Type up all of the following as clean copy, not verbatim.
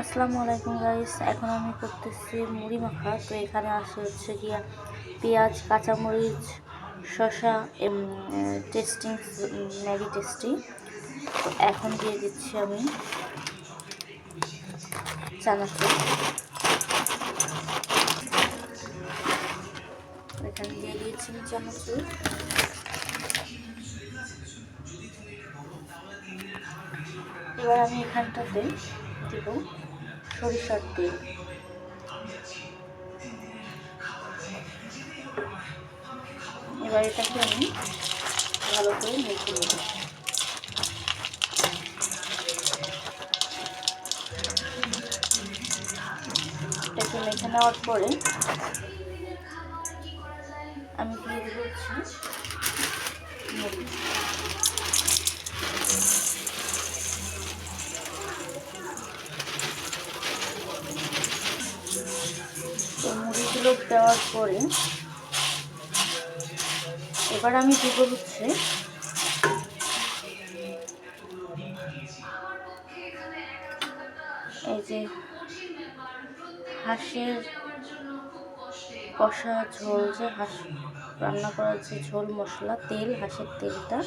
আসসালামু আলাইকুম গাইস। এখন আমি করতেছি মুড়ি মাখা। তো এখানে আসে হচ্ছে গিয়া পেঁয়াজ, কাঁচামরিচ, শসা, টেস্টিং ম্যাগি টেস্টি। তো এখন দিয়ে দিচ্ছি আমি চানাচুর। এখানে দিয়ে দিয়েছি চানাচুর। এবার আমি এখানটাতে দিব সরিষার তেল। এবার এটাকে আমি ভালো করে মেখে নেব। এটাকে মেখে নেওয়ার পরে আমি দিয়ে দেব হচ্ছে মুড়ি। তো মুড়িগুলো দেওয়ার পরে এবার আমি দেব হচ্ছে এই যে হাঁসের কষা ঝোল, যে হাঁস রান্না করার যে ঝোল মশলা, তেল, হাঁসের তেলটা,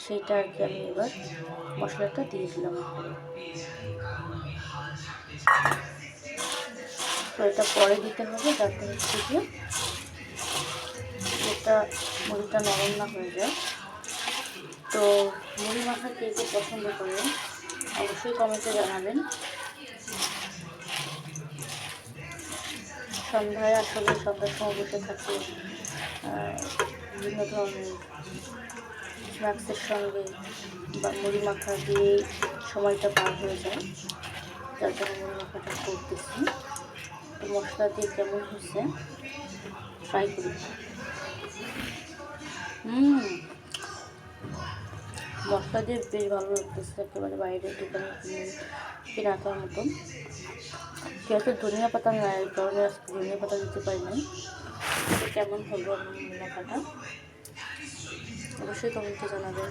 সেইটা আর কি আমি এবার মশলাটা দিয়ে দিলাম। তো এটা পরে দিতে হবে যাতে হচ্ছে যে এটা মুড়িটা নরম না হয়ে যায়। তো মুড়ি মাখা কে কে পছন্দ করেন অবশ্যই কমেন্টে জানাবেন। সন্ধ্যায় আসলে সন্ধ্যার সময় বসে থাকি বিভিন্ন ধরনের স্ন্যাক্সের সঙ্গে বা মুড়ি মাখা দিয়ে সময়টা পার হয়ে যায়, যার জন্য মুড়ি মাখাটা করতেছি। তো মশলা দিয়ে কেমন হয়েছে ট্রাই করি। মশলা দিয়ে বেশ ভালো লাগতেছে, একেবারে বাইরের দোকানে কেনাটার মতন। যেহেতু ধনিয়া পাতা নাই, এই কারণে আজকে ধনিয়া পাতা দিতে পারি নাই। কেমন হলো আমার মুড়ি মাখাটা অবশ্যই কমেন্টে জানাবেন।